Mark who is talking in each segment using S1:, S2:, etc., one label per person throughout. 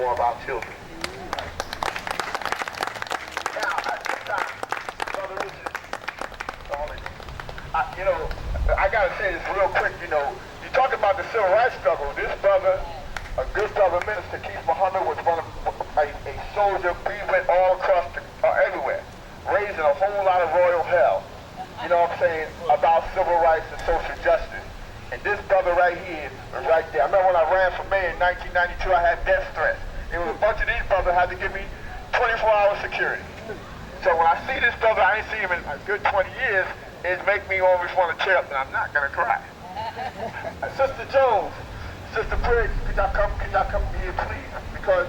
S1: more of our children. Now, at this time, Brother Richard, I got to say this real quick, you talk about the civil rights struggle. This brother, a good brother minister, Keith Muhammad, was one of a soldier. We went all across everywhere, raising a whole lot of royal hell, about civil rights and social justice. And this brother right here was right there. I remember when I ran for mayor in 1992, I had death threats. It was a bunch of these brothers had to give me 24-hour security. So when I see this brother, I ain't seen him in a good 20 years, it make me always want to cheer up, and I'm not going to cry. Sister Jones, Sister Briggs, could y'all come here, please? Because,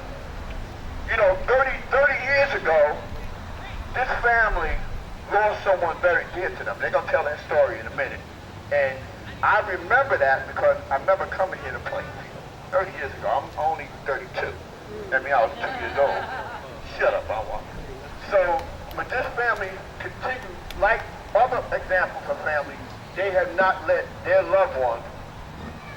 S1: 30 years ago, this family lost someone very dear to them. They're going to tell that story in a minute. And I remember that because I remember coming here to Plainfield 30 years ago. I'm only 32. I mean, I was 2 years old. Shut up, I want. So, but this family continued, like other examples of families, they have not let their loved ones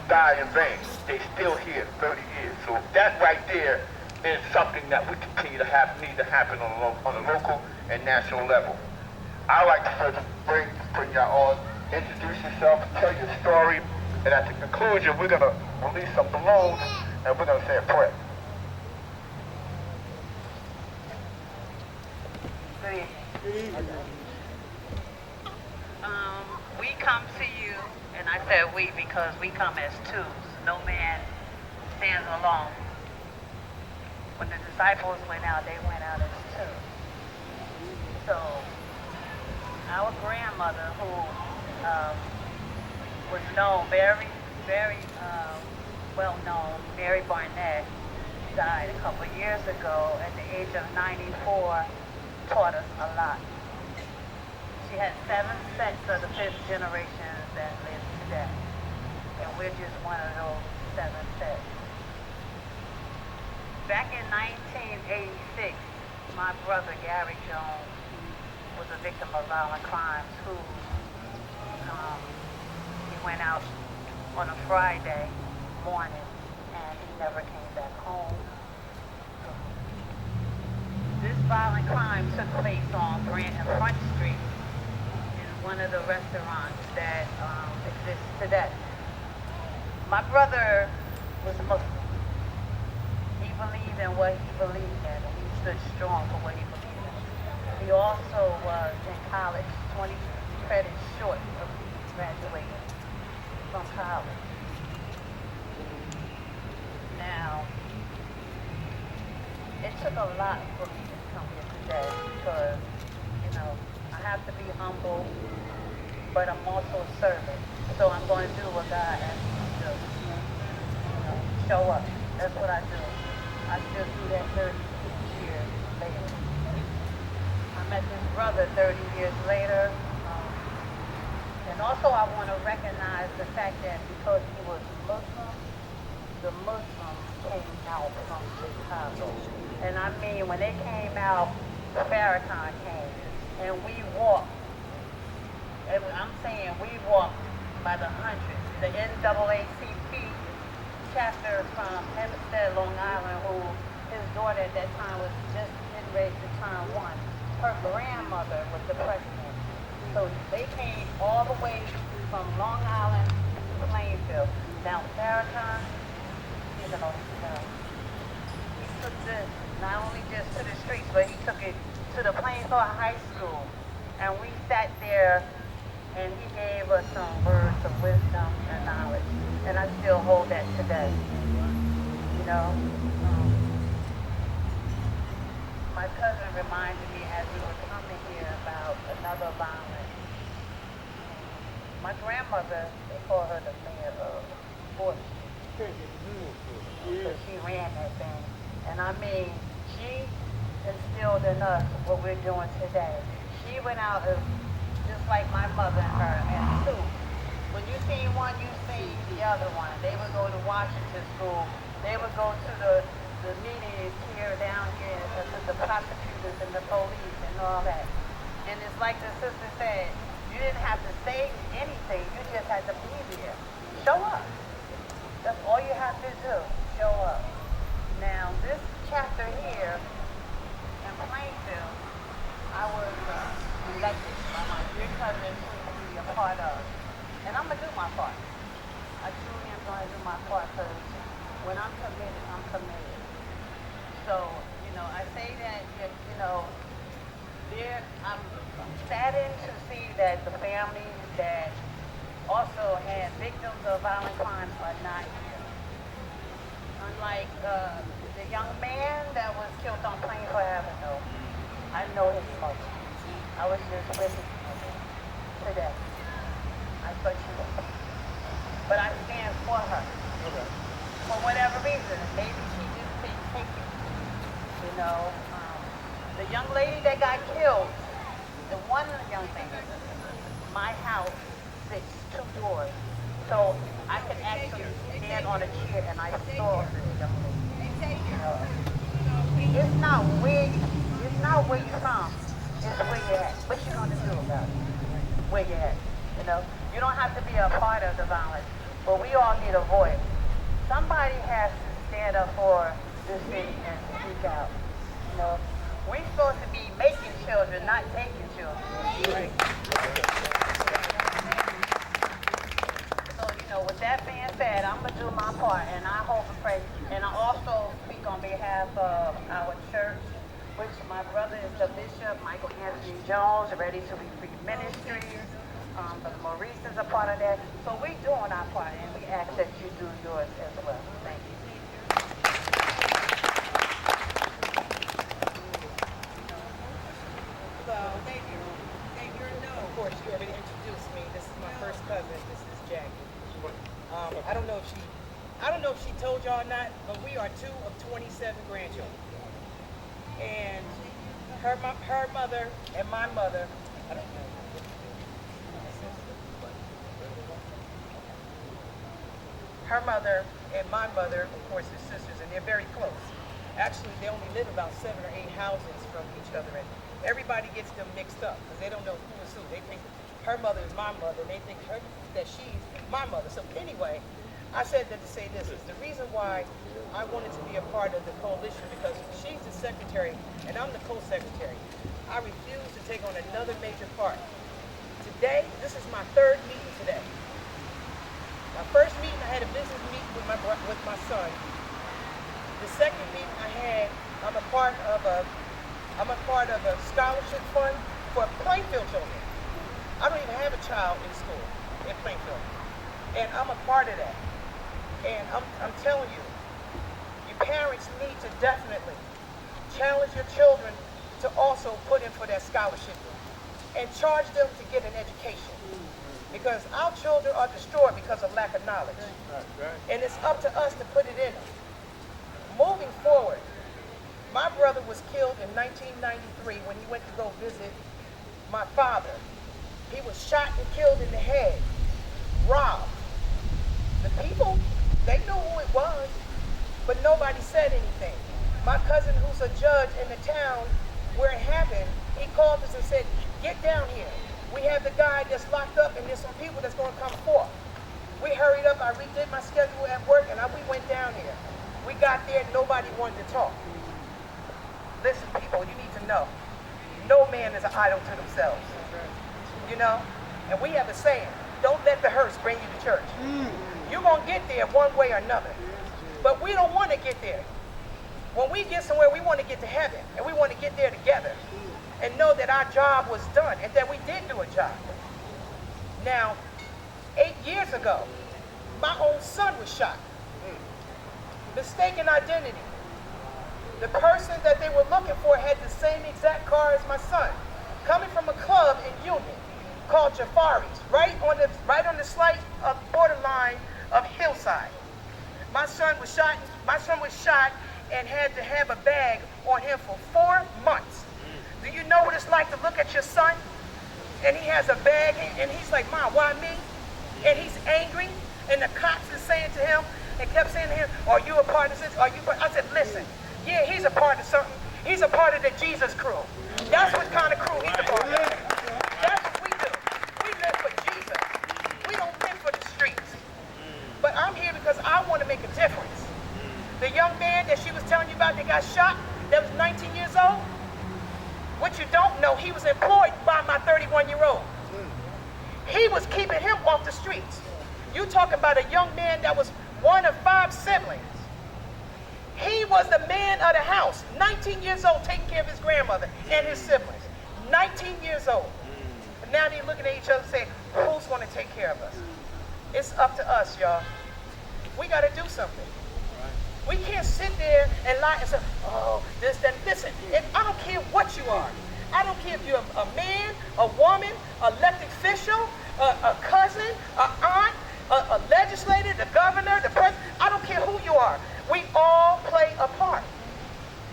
S1: die in vain. They still here 30 years. So that right there is something that we continue to need to happen on a local and national level. I like to first bring y'all on, introduce yourself, tell your story, and at the conclusion, we're going to release some balloons, and we're going to say a prayer.
S2: We come to you, and I said we because we come as twos. No man stands alone. When the disciples went out, they went out as two. So our grandmother, who was known, very, very well known, Mary Barnett, died a couple years ago at the age of 94, taught us a lot. She had 7 sets of the 5th generation that live today. And we're just one of those 7 sets. Back in 1986, my brother Gary Jones was a victim of violent crimes who he went out on a Friday morning and he never came back home. This violent crime took place on Grant and Front Street in one of the restaurants that exists today. My brother was Muslim. He believed in what he believed in, and he stood strong for what he believed in. He also was in college, 20 credits short of graduating from college. Now, it took a lot for me to come here today because, I have to be humble, but I'm also a servant. So I'm going to do what God asked me to do. Show up. That's what I do. I still do that 30 years later. I met this brother 30 years later. And also I want to recognize the fact that because he was Muslim, the Muslims came out from Chicago. And I mean, when they came out, Farrakhan came. And we walked, and I'm saying we walked by the hundreds. The NAACP chapter from Hempstead, Long Island, who his daughter at that time was just getting ready to turn 1. Her grandmother was the president. So they came all the way from Long Island to Plainfield. Now Farrakhan, he took this not only just to the streets, but he took it to the Plainfield High School. And we sat there and he gave us some words of wisdom and knowledge. And I still hold that today. My cousin reminded me as we were coming here about another violence. My grandmother, they call her the mayor of 4th Street. So she ran that thing. And I mean, she instilled in us what we're doing today. She went out just like my mother and her, and two. When you see one, you see the other one. They would go to Washington School. They would go to the meetings here, down here, to the prosecutors and the police and all that. And it's like the sister said, you didn't have to say anything. You just had to be there. Show up. That's all you have to do. Show up. Now, this chapter here in Plainfield, I was elected by my dear cousin to be a part of. And I'm going to do my part. I truly am going to do my part because when I'm committed, I'm committed. So, I say that, I'm saddened to see that the families that also had victims of violent crimes are not here. Unlike the young man that was killed on Plainfield Avenue, I know his mother. I was just with his mother today. I thought she was. But I stand for her. Okay. For whatever reason. Maybe she just can't take it. The young lady that got killed, the one young lady, my house sits 2 doors. So I could actually stand on a chair and I saw the young lady. It's not where you're from, it's where you're at. What you gonna do about it? Where you're at. You don't have to be a part of the violence, but we all need a voice. Somebody has to stand up for this city and speak out. We're supposed to be making children, not taking children. Right. So, with that being said, I'm going to do my part, and I hope and pray. And I also speak on behalf of our church, which my brother is the bishop, Michael Anthony Jones, Ready to Be Free Ministries. But Maurice is a part of that. So we're doing our part, and we ask that you do yours as well. Thank you.
S3: Thank you. Of course, you already introduced me. This is my first cousin. This is Jackie. I don't know if she told y'all or not, but we are 2 of 27 grandchildren. And her mother and my mother, I don't know. Her mother and my mother, of course, are sisters, and they're very close. Actually, they only live about 7 or 8 houses from each other, and everybody gets them mixed up because they don't know who is who. They think her mother is my mother, and they think that she's my mother. So anyway, I said that to say this is the reason why I wanted to be a part of the coalition, because she's the secretary and I'm the co-secretary. I refuse to take on another major part. Today, this is my 3rd meeting today. My first meeting, I had a business meeting with my son. The second meeting I had, I'm a part of a scholarship fund for Plainfield children. I don't even have a child in school in Plainfield, and I'm a part of that. And I'm telling you, you parents need to definitely challenge your children to also put in for that scholarship and charge them to get an education. Because our children are destroyed because of lack of knowledge. And it's up to us to put it in them. Moving forward, my brother was killed in 1993 when he went to go visit my father. He was shot and killed in the head, robbed. The people, they knew who it was, but nobody said anything. My cousin, who's a judge in the town where it happened, he called us and said, get down here. We have the guy that's locked up and there's some people that's going to come forth. We hurried up, I redid my schedule at work, and we went down here. We got there, nobody wanted to talk. Listen, people, you need to know, no man is an idol to themselves. And we have a saying, don't let the hearse bring you to church. You're going to get there one way or another. But we don't want to get there. When we get somewhere, we want to get to heaven, and we want to get there together and know that our job was done and that we did do a job. Now, 8 years ago, my own son was shot. Mistaken identity. The person that they were looking for had the same exact car as my son, coming from a club in Union called Jafari's, right on the slight borderline of Hillside. My son was shot and had to have a bag on him for 4 months. Do you know what it's like to look at your son and he has a bag and he's like, Mom, why me? And he's angry, and the cops is saying to him and kept saying to him, are you a part of this? Are you? I said, listen, yeah, he's a part of something. He's a part of the Jesus crew. That's what kind of crew he's a part of. That's what we do. We live for Jesus. We don't live for the streets. But I'm here because I want to make a difference. The young man that she was telling you about that got got shot that was 19 years old? What you don't know, he was employed by my 31-year-old. He was keeping him off the streets. You talking about a young man that was one of 5 siblings. He was the man of the house, 19 years old, taking care of his grandmother and his siblings. 19 years old. And now they're looking at each other and saying, who's going to take care of us? It's up to us, y'all. We got to do something. We can't sit there and lie and say, oh, this, that. Listen, I don't care what you are. I don't care if you're a man, a woman, elected official, a cousin, an aunt, a legislator, the governor, the president. I don't care who you are. We all play a part.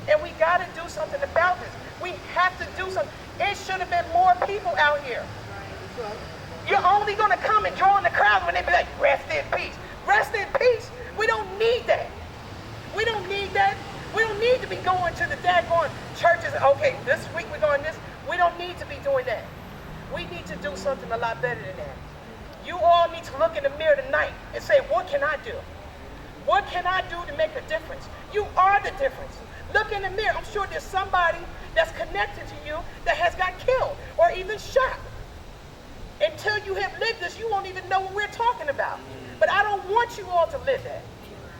S3: And we got to do something about this. We have to do something. It should have been more people out here. You're only going to come and draw in the crowd when they be like, rest in peace. Rest in peace? We don't need that. We don't need that. We don't need to be going to the daggone churches. Okay, this week we're going this. We don't need to be doing that. We need to do something a lot better than that. You all need to look in the mirror tonight and say, what can I do? What can I do to make a difference? You are the difference. Look in the mirror. I'm sure there's somebody that's connected to you that has got killed or even shot. Until you have lived this, you won't even know what we're talking about. But I don't want you all to live that.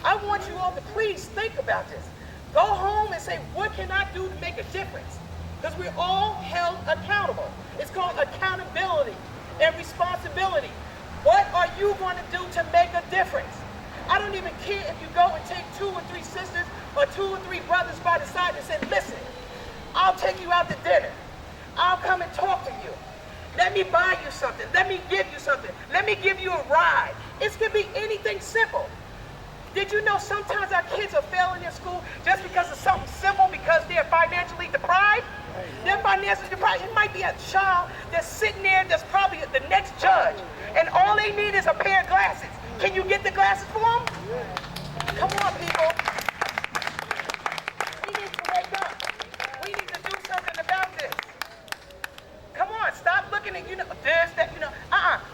S3: I want you all to please think about this. Go home and say, what can I do to make a difference? Because we're all held accountable. It's called accountability and responsibility. What are you going to do to make a difference? I don't even care if you go and take 2 or 3 sisters or 2 or 3 brothers by the side and say, listen, I'll take you out to dinner. I'll come and talk to you. Let me buy you something. Let me give you something. Let me give you a ride. It could be anything simple. Did you know sometimes our kids are failing in school just because of something simple, because they're financially deprived? They're financially deprived. It might be a child that's sitting there that's probably the next judge, and all they need is a pair of glasses. Can you get the glasses for them? Come on, people. We need to wake up. We need to do something about this. Come on, stop looking at, this, that,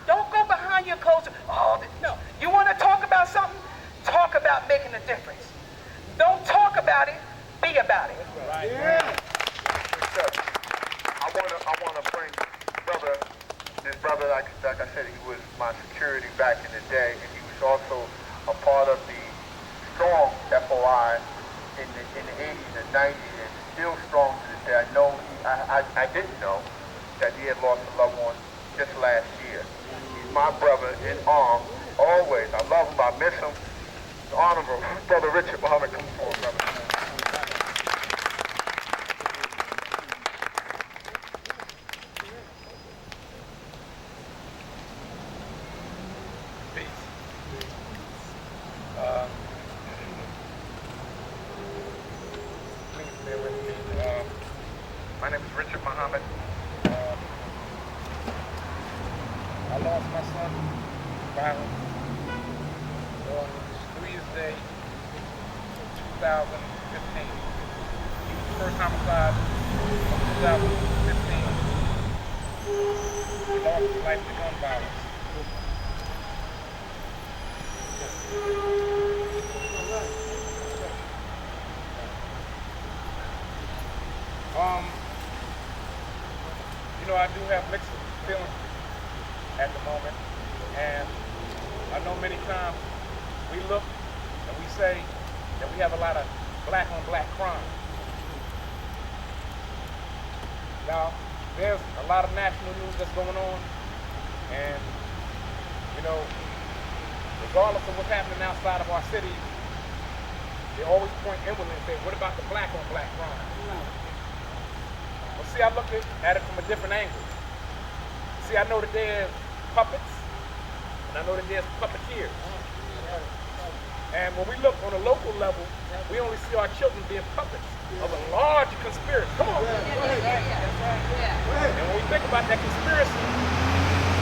S3: Don't go behind your clothes. Oh, no. You want to talk about something? Talk about making a difference. Don't talk about it, be about it.
S1: Right. Yeah. I want to bring this brother, like I said, he was my security back in the day, and he was also a part of the strong FOI in the 80s and 90s, and still strong to this day. I know, I didn't know that he had lost a loved one just last year. He's my brother in arms, always. I love him, I miss him. The Honorable Brother Richard Muhammad, come forward, brother.
S4: Please bear with me. My name is Richard Muhammad. I lost my son to violence on Tuesday, 2015. He was the first homicide of 2015. He lost his life to gun violence. I do have mixed feelings at the moment, and I know many times we look and we say that we have a lot of black on black crime. Now, there's a lot of national news that's going on, and regardless of what's happening outside of our cities, they always point inwardly and say, what about the black on black crime? Well, see, I look at it from a different angle. See, I know that there's puppets, and I know that there's puppeteers. And when we look on a local level, we only see our children being puppets of a large conspiracy. Come on. And when we think about that conspiracy,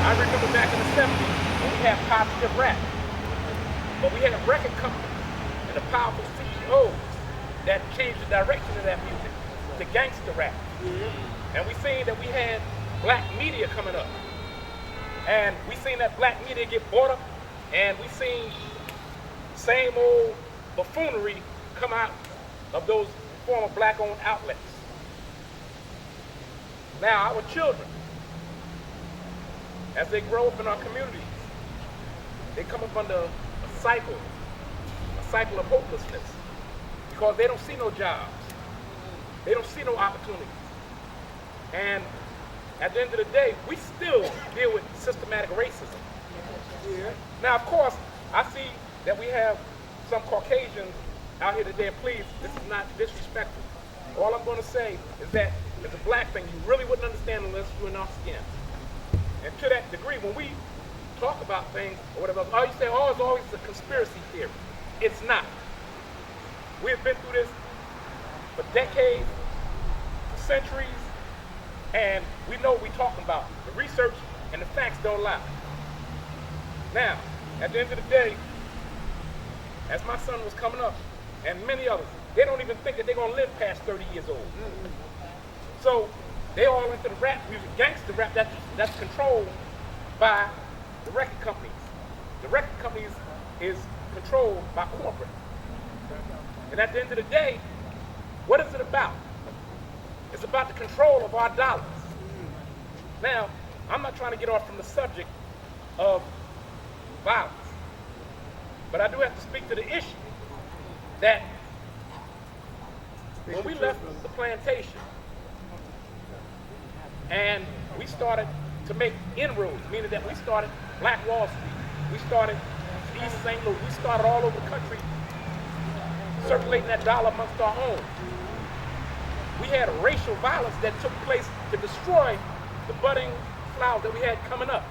S4: I remember back in the 70s when we had positive rap. But we had record companies and the powerful CEOs that changed the direction of that music to gangster rap. And we seen that we had black media coming up. And we seen that black media get bought up, and we seen same old buffoonery come out of those form of black-owned outlets. Now, our children, as they grow up in our communities, they come up under a cycle of hopelessness, because they don't see no jobs. They don't see no opportunities. And at the end of the day, we still deal with systematic racism. Yeah. Now, of course, I see that we have some Caucasians out here today, and please, this is not disrespectful. All I'm going to say is that as a black thing, you really wouldn't understand unless you're in our skin. And to that degree, when we talk about things or whatever, you say, oh, it's always a conspiracy theory. It's not. We have been through this for decades, for centuries, and we know what we're talking about. The research and the facts don't lie. Now, at the end of the day, as my son was coming up, and many others, they don't even think that they're going to live past 30 years old. So they all into the rap music, gangster rap, that's controlled by the record companies. The record companies is controlled by corporate. And at the end of the day, what is it about? It's about the control of our dollars. Now, I'm not trying to get off from the subject of violence, but I do have to speak to the issue that when we left the plantation and we started to make inroads, meaning that we started Black Wall Street, we started East St. Louis, we started all over the country circulating that dollar amongst our own. We had racial violence that took place to destroy the budding flowers that we had coming up.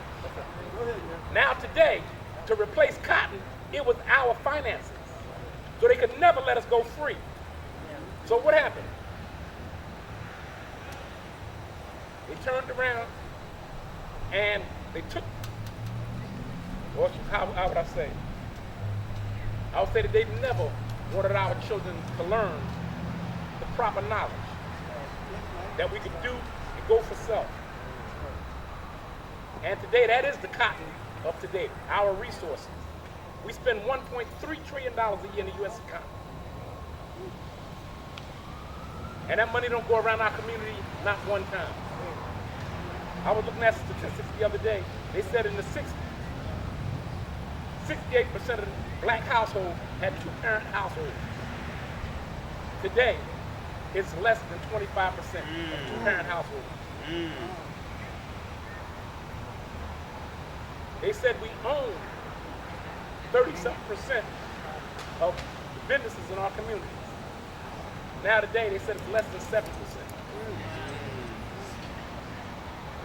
S4: Now today, to replace cotton, it was our finances. So they could never let us go free. So what happened? They turned around and they took, or how would I say? I would say that they never wanted our children to learn the proper knowledge that we could do and go for self. And today, that is the cotton of today, our resources. We spend $1.3 trillion a year in the U.S. economy. And that money don't go around our community not one time. I was looking at statistics the other day. They said in the 60s, 68% of the black households had two-parent households. Today, it's less than 25% of two-parent households. They said we own 30-something% of the businesses in our communities. Now today, they said it's less than 7%.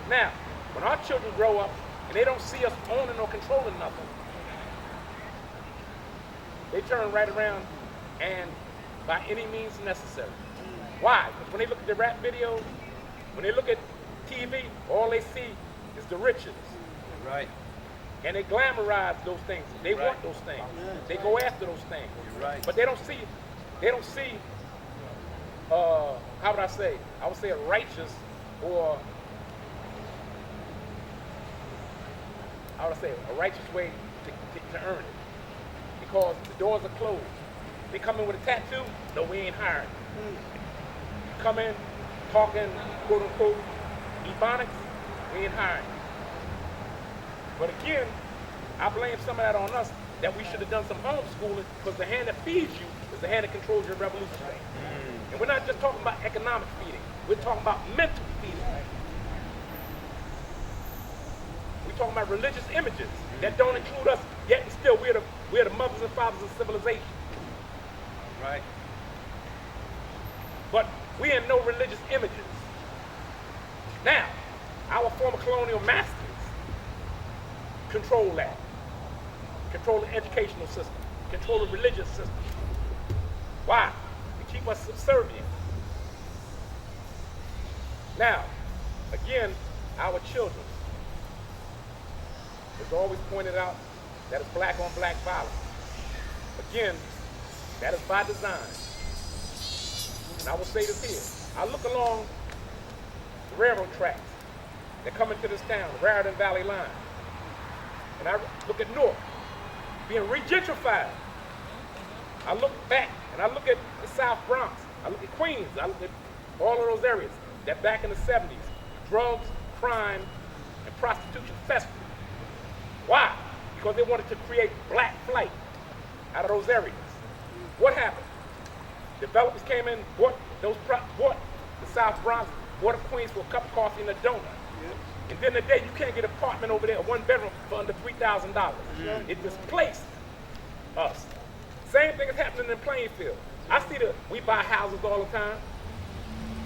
S4: Now, when our children grow up and they don't see us owning or controlling nothing, they turn right around and by any means necessary. Why? Because when they look at the rap videos, when they look at TV, all they see is the riches.
S5: Right.
S4: And they glamorize those things. They want those things. They go after those things.
S5: You're right.
S4: But they don't see, how would I say? I would say a righteous or, how would I say, a righteous way to earn it. Because the doors are closed. They come in with a tattoo, no, we ain't hiring. You come in talking, quote unquote, ebonics, we ain't hiring. But again, I blame some of that on us, that we should have done some homeschooling, because the hand that feeds you is the hand that controls your revolution. And we're not just talking about economic feeding, we're talking about mental feeding. We're talking about religious images that don't include us, yet and still we're the mothers and fathers of civilization.
S5: Right.
S4: But we in no religious images. Now, our former colonial masters control that. Control the educational system. Control the religious system. Why? To keep us subservient. Now, again, our children. It's always pointed out that it's black on black violence. Again, that is by design. And I will say this here. I look along the railroad tracks that come into this town, the Raritan Valley line. And I look at North being regentrified. I look back and I look at the South Bronx I look at Queens. I look at all of those areas that back in the 70s, drugs, crime, and prostitution festered. Why? Because they wanted to create black flight out of those areas. What happened? Developers came in, bought the South Bronx, bought up Queens for a cup of coffee and a donut. And then the day you can't get an apartment over there, a one bedroom for under $3,000. It displaced us. Same thing is happening in Plainfield. We buy houses all the time.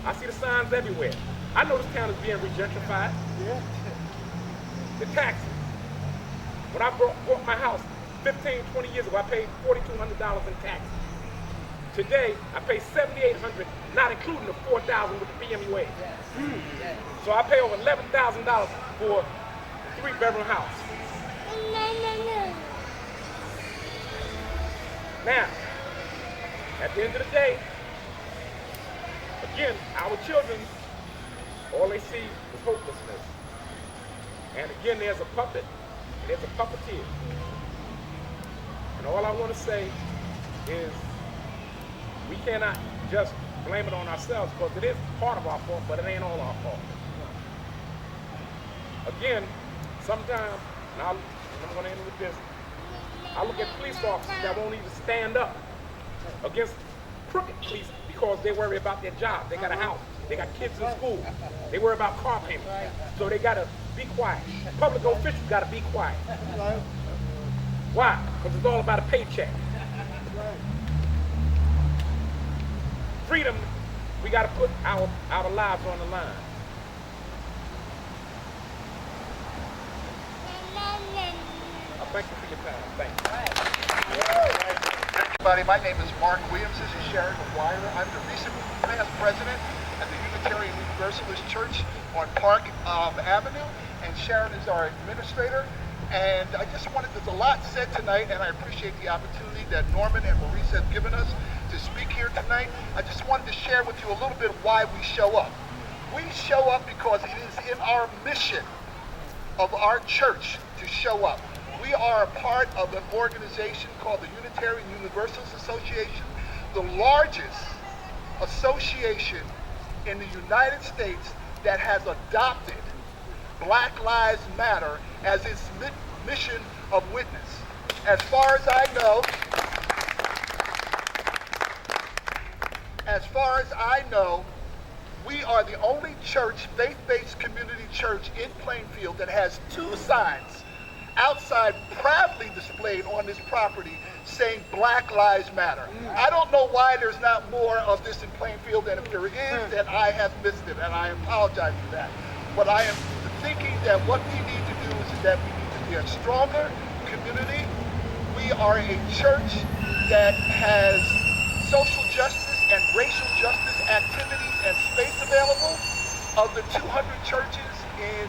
S4: I see the signs everywhere. I know this town is being regentrified. The taxes. When I bought my house 15, 20 years ago, I paid $4,200 in taxes. Today, I pay $7,800, not including the $4,000 with the PMUA. So I pay over $11,000 for a 3-bedroom house. Now, at the end of the day, again, our children, all they see is hopelessness. And again, there's a puppet, and there's a puppeteer. And all I want to say is we cannot just blame it on ourselves, because it is part of our fault, but it ain't all our fault. Again, sometimes, and I'm going to end with this, I look at police officers that won't even stand up against crooked police because they worry about their job. They got a house. They got kids in school. They worry about car payments. So they got to be quiet. Public officials got to be quiet. Why? Because it's all about a paycheck. Freedom, we got to put our lives on the line. I thank you for your time. Thank you.
S1: Everybody, my name is Mark Williams. This is Sharon McGuire. I'm the recent past president at the Unitarian Universalist Church on Park Avenue, and Sharon is our administrator. And I just there's a lot said tonight, and I appreciate the opportunity that Norman and Maurice have given us to speak here tonight. I just wanted to share with you a little bit of why we show up. We show up because it is in our mission of our church to show up. We are a part of an organization called the Unitarian Universalist Association, the largest association in the United States that has adopted Black Lives Matter as its mission of witness. As far as I know, we are the only church, faith-based community church in Plainfield that has 2 signs outside proudly displayed on this property saying Black Lives Matter. I don't know why there's not more of this in Plainfield, and if there is, then I have missed it, and I apologize for that. But I am thinking that what we need to do is that we need to be a stronger community. We are a church that has social justice and racial justice activities and space available. Of the 200 churches in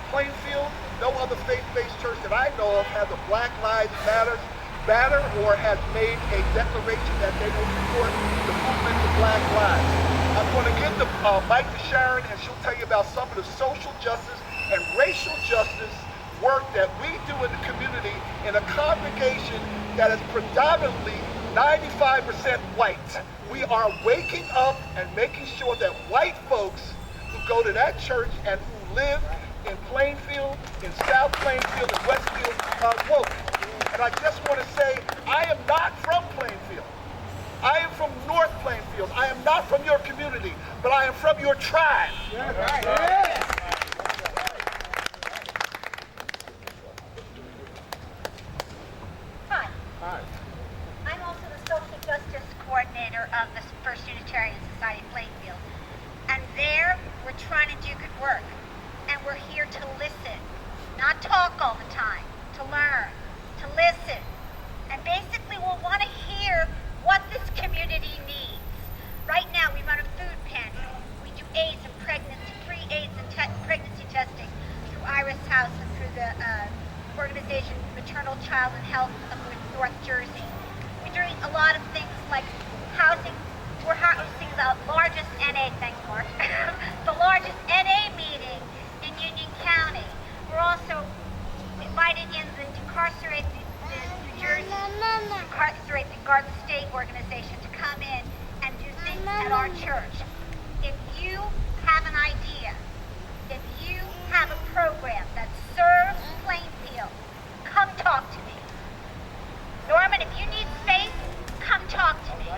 S1: Plainfield, no other faith-based church that I know of has a Black Lives Matter banner or has made a declaration that they will support the movement of Black Lives. I'm going to give the mic to Sharon, and she'll tell you about some of the social justice and racial justice work that we do in the community in a congregation that is predominantly 95% white. We are waking up and making sure that white folks who go to that church and who live in Plainfield, in South Plainfield, and Westfield are woke. And I just want to say, I am not from Plainfield. I am from North Plainfield. I am not from your community, but I am from your tribe.
S3: Yeah, right. Yes.
S6: Hi.
S1: Hi.
S6: I'm also the social justice coordinator of the First Unitarian Society Plainfield. And there, we're trying to do good work. And we're here to listen, not talk all the time, to learn, to listen. And basically, we'll want to hear what this community needs. Right now, we run a food pantry. We do AIDS and pregnancy, free AIDS and pregnancy testing through Iris House and through the organization Maternal Child and Health of North Jersey. We're doing a lot of things like housing. We're hosting the largest NA, thanks Mark, the largest NA meeting in Union County. We're also invited in the Decarcerate the New Jersey, Decarcerate the Garden State organization to come in and church. If you have an idea, if you have a program that serves Plainfield, come talk to me. Norman, if you need space, come talk to me. Our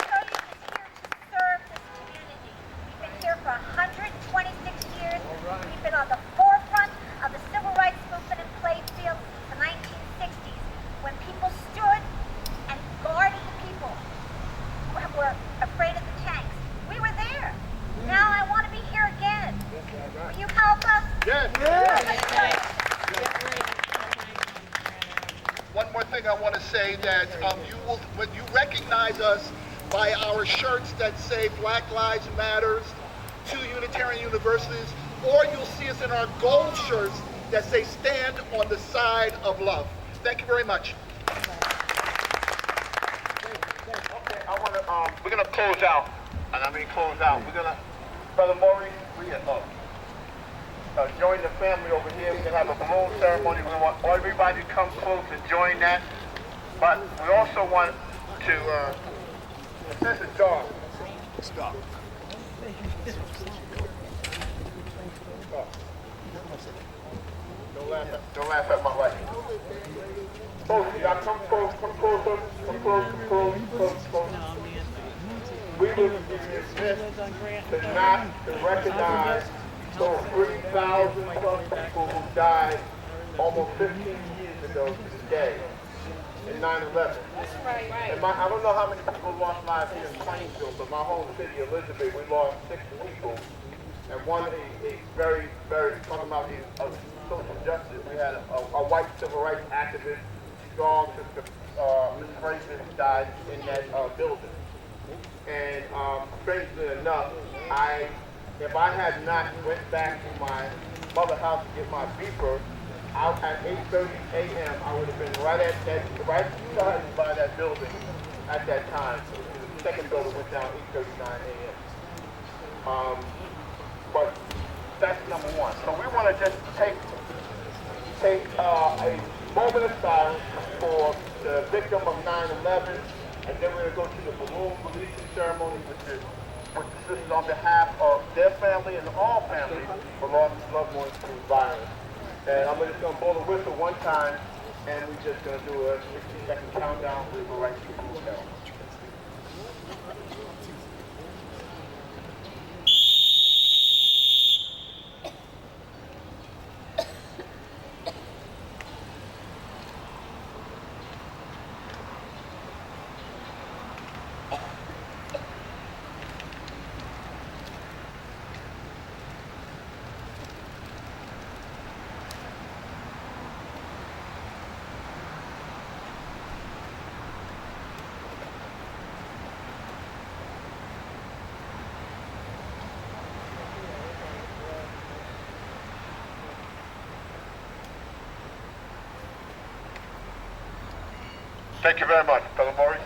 S6: church is here to serve this community. We've been here for 126 years. We've been on the forefront of the civil rights movement in Plainfield since the 1960s, when people stood and guarded the people who were afraid of the tanks. We were there. Now I want to be here again. Will you help us?
S1: Yes.
S6: Yes.
S1: One more thing I want to say, that when you recognize us by our shirts that say Black Lives Matters, 2 Unitarian Universities, or you'll see us in our gold shirts that say Stand on the Side of Love. Thank you very much. Okay, we're gonna close out, and I mean close out. We're gonna, Brother Maurice, join the family over here. We're gonna have a balloon ceremony. We want everybody to come close and join that. But we also want to, this is dark. It's dark. Don't laugh at my wife. Folks, y'all come close, come closer, come close, come close, close, close. We will be dismissed to recognize those 3,000 plus people who died almost 15 years ago to this day in 9/11. And I don't know how many people lost lives here in Plainfield, but my home city, Elizabeth, we lost 6 people. And one is very, talking about social justice. We had a white civil rights activist, strong sister, Ms. Fraser, died in that building. And strangely enough, if I had not went back to my mother's house to get my beeper, at 8:30 a.m. I would have been right by that building at that time. The second building went down 8:39 a.m. But that's number one. So we want to just take a moment of silence for the victim of 9/11, and then we're going to go to the balloon releasing ceremony with the sisters on behalf of their family and all families for lost loved ones through violence. And I'm just going to blow the whistle one time, and we're just going to do a 60-second countdown. We'll go right to the hotel. Thank you very much, Brother Maurice.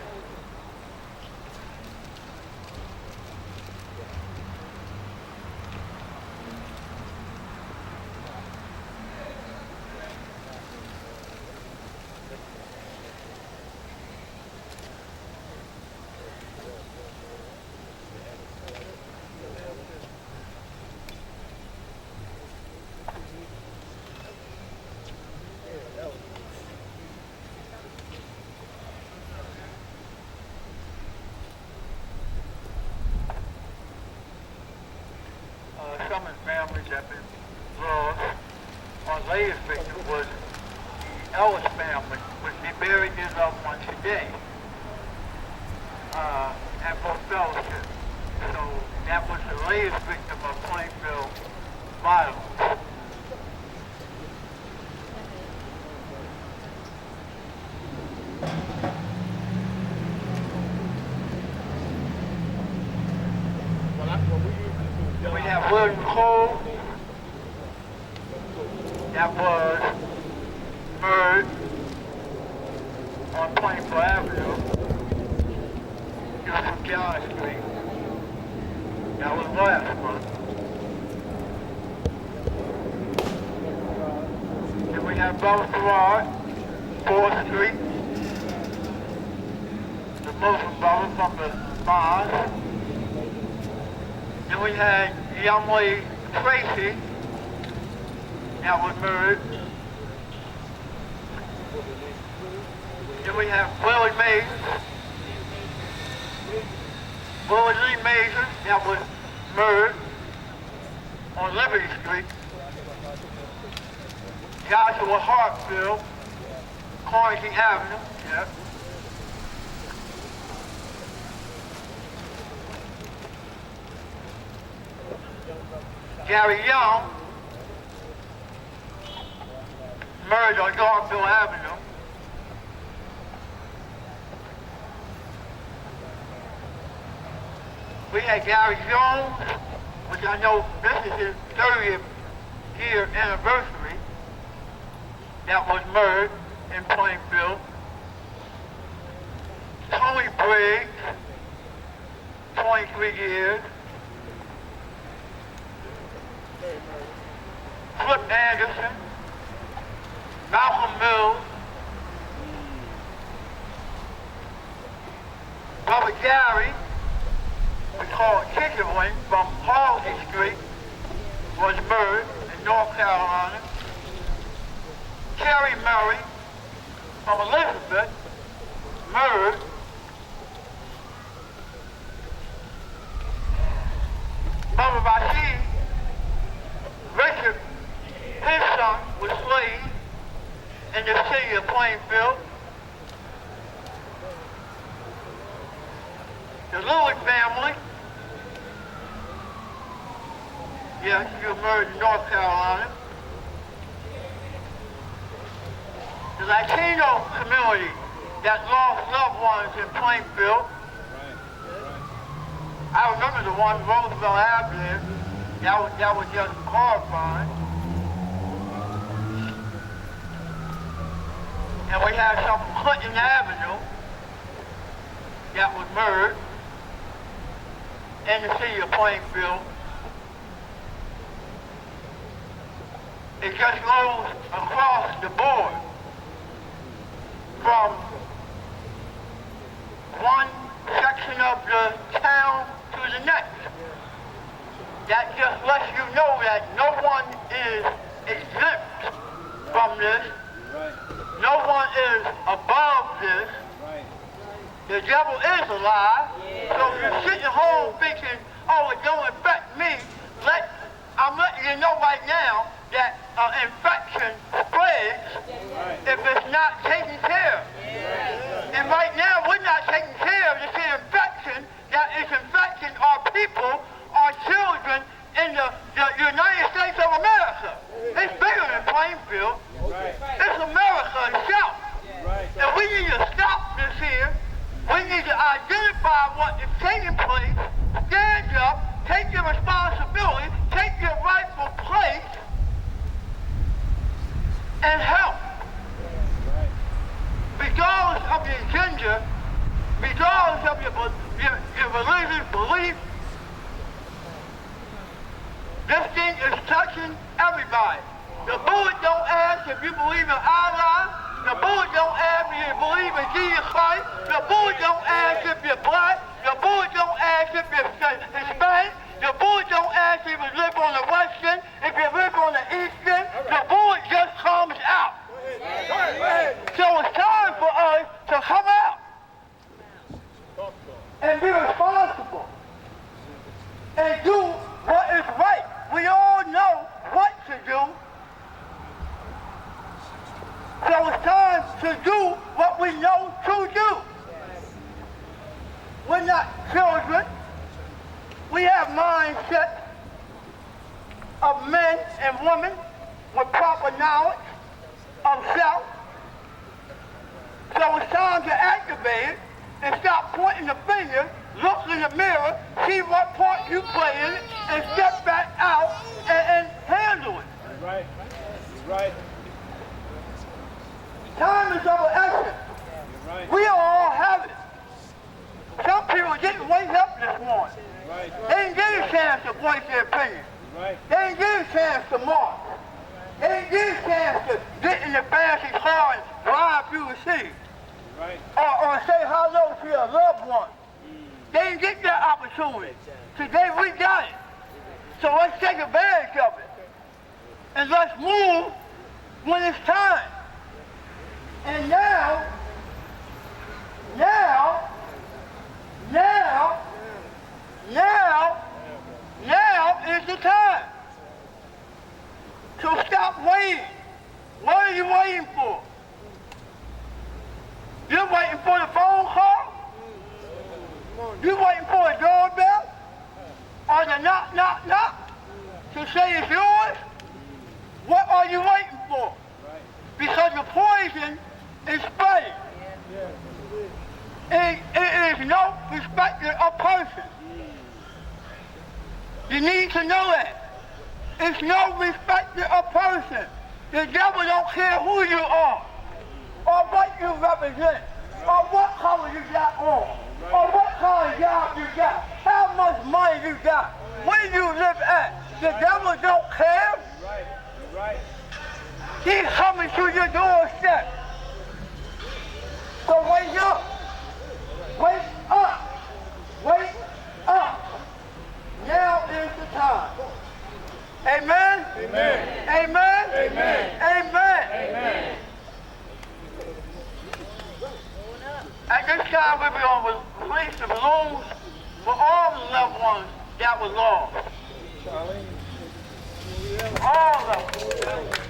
S7: Some families have been lost. Our latest victim was the Ellis family, which they buried his loved one today at Both Fellowship. So that was the latest victim of Plainfield violence. We have William Cole that was murdered on Plainfield Avenue, just from Gallup Street. That was last month. And we have Bella Farrar, 4th Street. Muslim brother from the mosque. Then we had the young lady Tracy that was murdered. Then we have Willie Mays, Willie Lee Mason that was murdered on Liberty Street. Joshua Hartfield, Carnegie Avenue, yeah. Gary Young, murdered on Yorkville Avenue. We had Gary Jones, which I know this is his 30th year anniversary, that was murdered in Plainfield. Tony Briggs, 23 years. Flip Anderson, Malcolm Mills, Brother Gary, we call it Kitchener, from Halsey Street, was murdered in North Carolina. Terry Murray, from Elizabeth, murdered. Brother Rashid, Richard, his son, was slain in the city of Plainfield. The Lewis family, yes, she was murdered in North Carolina. The Latino community that lost loved ones in Plainfield. I remember the one Roosevelt Avenue. That was just horrifying. And we had some from Clinton Avenue that was murdered in the city of Plainfield. It just goes across the board from one section of the town to the next. That just lets you know that no one is exempt from this. No one is above this. The devil is alive. So if you're sitting home thinking, oh, it don't affect me, I'm letting you know right now that infection spreads if it's not taken care of. And right now, we're not taking care of this infection that is infecting our people, our children in the United States of America. It's bigger than Plainfield. It's America itself. And we need to stop this here. We need to identify what is taking place, stand up, take your responsibility, take your rightful place, and help. Regardless of your gender, regardless of your religious belief, this thing is touching everybody. The bullet don't ask if you believe in Allah. The bullet don't ask if you believe in Jesus Christ. The bullet don't ask if you're black. The bullet don't ask if you're Hispanic. The bullet don't ask if you live on the Western, if you live on the Eastern. The bullet just comes out. So it's time for us to come out and be responsible and do what is right. We all know what to do. So it's time to do what we know to do. We're not children. We have mindsets of men and women with proper knowledge of self. So it's time to activate it and stop pointing the finger, look in the mirror, see what part you play in it, and step back out and handle it.
S4: Right. Right.
S1: Time is of the essence.
S4: Right.
S1: We all have it. Some people didn't wake up this morning.
S4: Right.
S1: They didn't get a chance to voice their opinion.
S4: Right.
S1: They didn't get a chance to march. They didn't get a chance to get in the fancy car and drive through the city.
S5: Right.
S7: or say hello to your loved one. They didn't get that opportunity. Today we got it. So let's take advantage of it. And let's move when it's time. And now is the time. So stop waiting. What are you waiting for? You're waiting for the phone call? You're waiting for a doorbell? Or the knock, knock, knock to say it's yours? What are you waiting for? Because the poison is spreading. It is no respecter of person. You need to know that. It's no respecter of person. The devil don't care who you are, or what you represent, or what color you got on, or what kind of job you got, how much money you got, where you live at. The devil don't care.
S5: Right.
S7: He's coming to your doorstep. So wake up. Wake up. Wake up. Now is the time. Amen?
S4: Amen.
S7: Amen?
S4: Amen.
S7: Amen.
S4: Amen.
S7: At this time, we're going to place the balloons for all the loved ones that were lost. All of them.